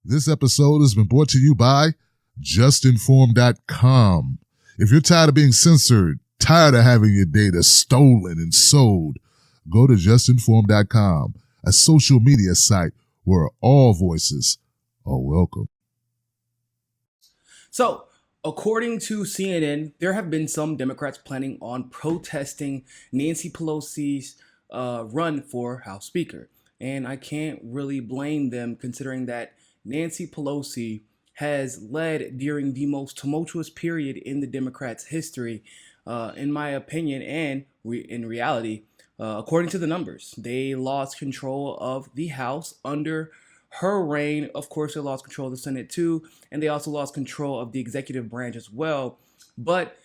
This episode has been brought to you by JustNForm.com. If you're tired of being censored, tired of having your data stolen and sold, go to JustNForm.com, a social media site where all voices are welcome. So, according to CNN, there have been some Democrats planning on protesting Nancy Pelosi's run for House Speaker. And I can't really blame them, considering that Nancy Pelosi has led during the most tumultuous period in the Democrats' history, in my opinion, and in reality. According to the numbers, they lost control of the House under her reign. Of course, they lost control of the Senate too, and they also lost control of the executive branch as well. But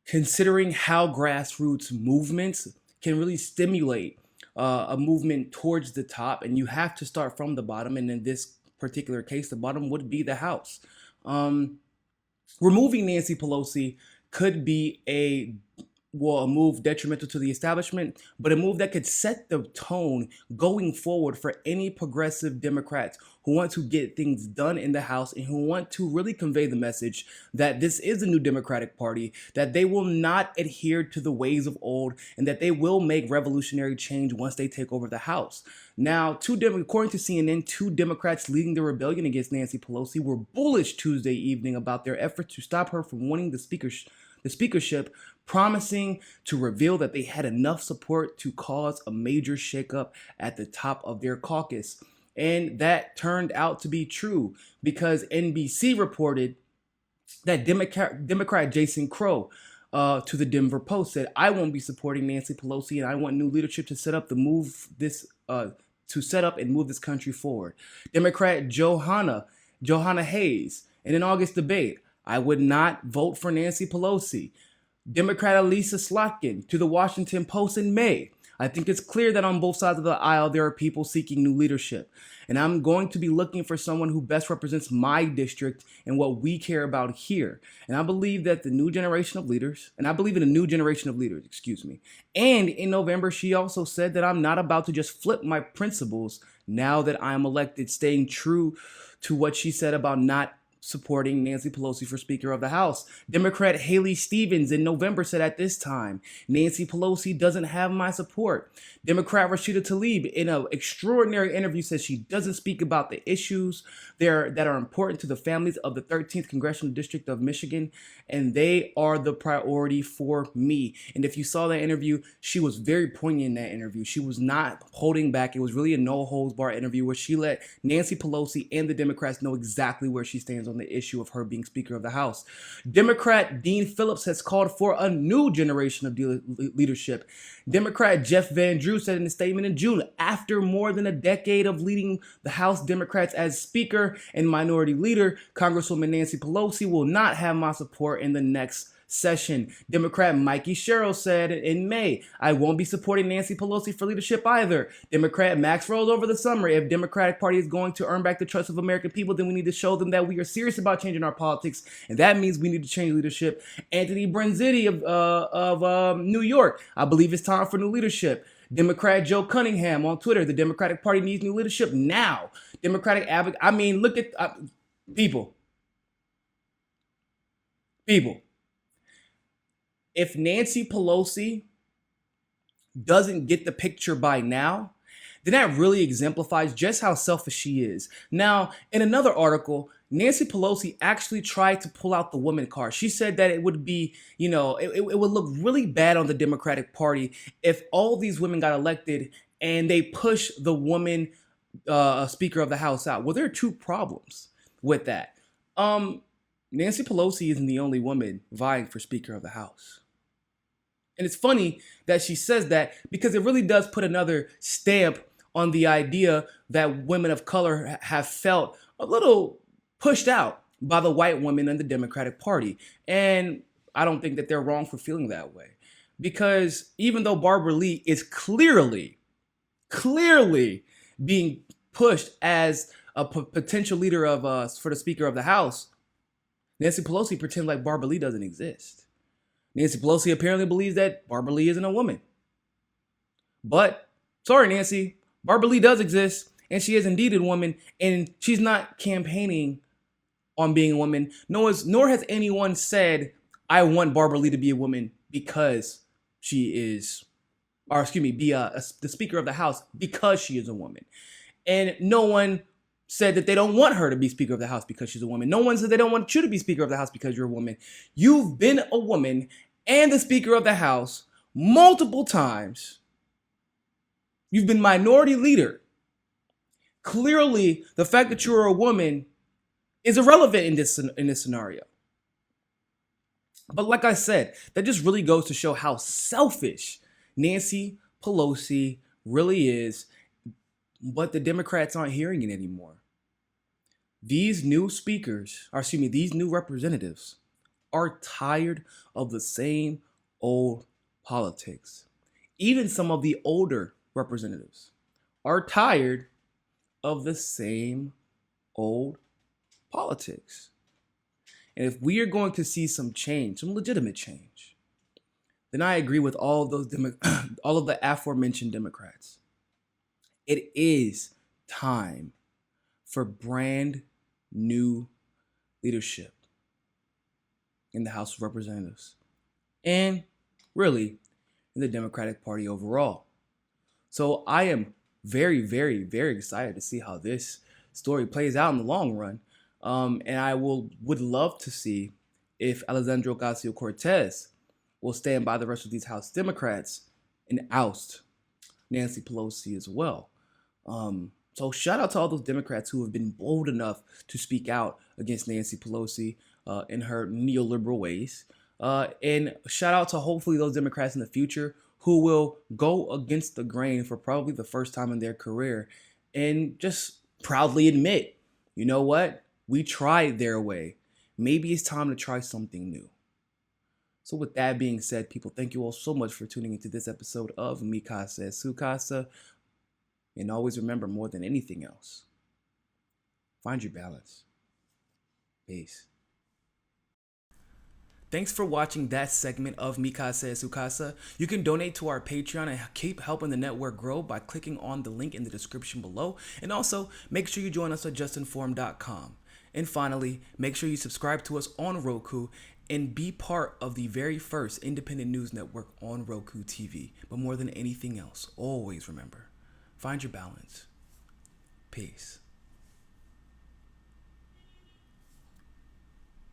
considering how grassroots movements can really stimulate a movement towards the top, and you have to start from the bottom, and in this particular case, the bottom would be the House. Removing Nancy Pelosi could be a move detrimental to the establishment, but a move that could set the tone going forward for any progressive Democrats who want to get things done in the House and who want to really convey the message that this is a new Democratic Party, that they will not adhere to the ways of old, and that they will make revolutionary change once they take over the House. Now, according to CNN, two Democrats leading the rebellion against Nancy Pelosi were bullish Tuesday evening about their efforts to stop her from winning the speakership, promising to reveal that they had enough support to cause a major shakeup at the top of their caucus. And that turned out to be true, because NBC reported that Democrat Jason Crow to the Denver Post said, "I won't be supporting Nancy Pelosi, and I want new leadership to set up and move this country forward." Democrat Johanna Hayes, in an August debate, "I would not vote for Nancy Pelosi." Democrat Elisa Slotkin to the Washington Post in May, "I think it's clear that on both sides of the aisle there are people seeking new leadership, and I'm going to be looking for someone who best represents my district and what we care about here. And I believe in a new generation of leaders, And in November, she also said that I'm not about to just flip my principles now that I'm elected, staying true to what she said about not supporting Nancy Pelosi for Speaker of the House. Democrat Haley Stevens in November said, "At this time, Nancy Pelosi doesn't have my support." Democrat Rashida Tlaib, in an extraordinary interview, says she doesn't speak about the issues that are important to the families of the 13th Congressional District of Michigan, and they are the priority for me. And if you saw that interview, she was very poignant in that interview. She was not holding back. It was really a no-holds-barred interview where she let Nancy Pelosi and the Democrats know exactly where she stands on the issue of her being Speaker of the House. Democrat Dean Phillips has called for a new generation of leadership. Democrat Jeff Van Drew said in a statement in June, "After more than a decade of leading the House Democrats as Speaker and Minority Leader, Congresswoman Nancy Pelosi will not have my support in the next session." Democrat Mikey Sherrill said in May, "I won't be supporting Nancy Pelosi for leadership either." Democrat Max Rose over the summer, "If Democratic Party is going to earn back the trust of American people, then we need to show them that we are serious about changing our politics, and that means we need to change leadership." Anthony Branzetti of New York, "I believe it's time for new leadership." Democrat Joe Cunningham on Twitter, "The Democratic Party needs new leadership now." Democratic advocate, look at people. If Nancy Pelosi doesn't get the picture by now, then that really exemplifies just how selfish she is. Now, in another article, Nancy Pelosi actually tried to pull out the woman card. She said that it would be, it would look really bad on the Democratic Party if all these women got elected and they push the woman Speaker of the House out. Well, there are two problems with that. Nancy Pelosi isn't the only woman vying for Speaker of the House. And it's funny that she says that, because it really does put another stamp on the idea that women of color have felt a little pushed out by the white women in the Democratic Party. And I don't think that they're wrong for feeling that way, because even though Barbara Lee is clearly being pushed as a potential leader for the Speaker of the House, Nancy Pelosi pretends like Barbara Lee doesn't exist. Nancy Pelosi apparently believes that Barbara Lee isn't a woman. But, sorry, Nancy, Barbara Lee does exist, And she is indeed a woman, and she's not campaigning on being a woman. Nor has anyone said, I want Barbara Lee to be a woman because she is, or excuse me, be the Speaker of the House because she is a woman. And no one said that they don't want her to be Speaker of the House because she's a woman. No one said they don't want you to be Speaker of the House because you're a woman. You've been a woman and the Speaker of the House multiple times. You've been minority leader. Clearly, the fact that you're a woman is irrelevant in this scenario. But like I said, that just really goes to show how selfish Nancy Pelosi really is, but the Democrats aren't hearing it anymore. These new speakers, or excuse me, these new representatives are tired of the same old politics. Even some of the older representatives are tired of the same old politics. And if we are going to see some change, some legitimate change, then I agree with all of those all of the aforementioned Democrats. It is time for brand new leadership in the House of Representatives and really in the Democratic Party overall. So I am very, very, very excited to see how this story plays out in the long run. And I would love to see if Alexandria Ocasio-Cortez will stand by the rest of these House Democrats and oust Nancy Pelosi as well. So shout out to all those Democrats who have been bold enough to speak out against Nancy Pelosi in her neoliberal ways. And shout out to hopefully those Democrats in the future who will go against the grain for probably the first time in their career and just proudly admit, you know what? We tried their way. Maybe it's time to try something new. So with that being said, people, thank you all so much for tuning into this episode of Mi Casa es Su Casa. And always remember, more than anything else, find your balance. Peace. Thanks for watching that segment of Mi Casa es Su Casa. You can donate to our Patreon and keep helping the network grow by clicking on the link in the description below. And also, make sure you join us at JustNForm.com. And finally, make sure you subscribe to us on Roku and be part of the very first independent news network on Roku TV. But more than anything else, always remember, find your balance. Peace.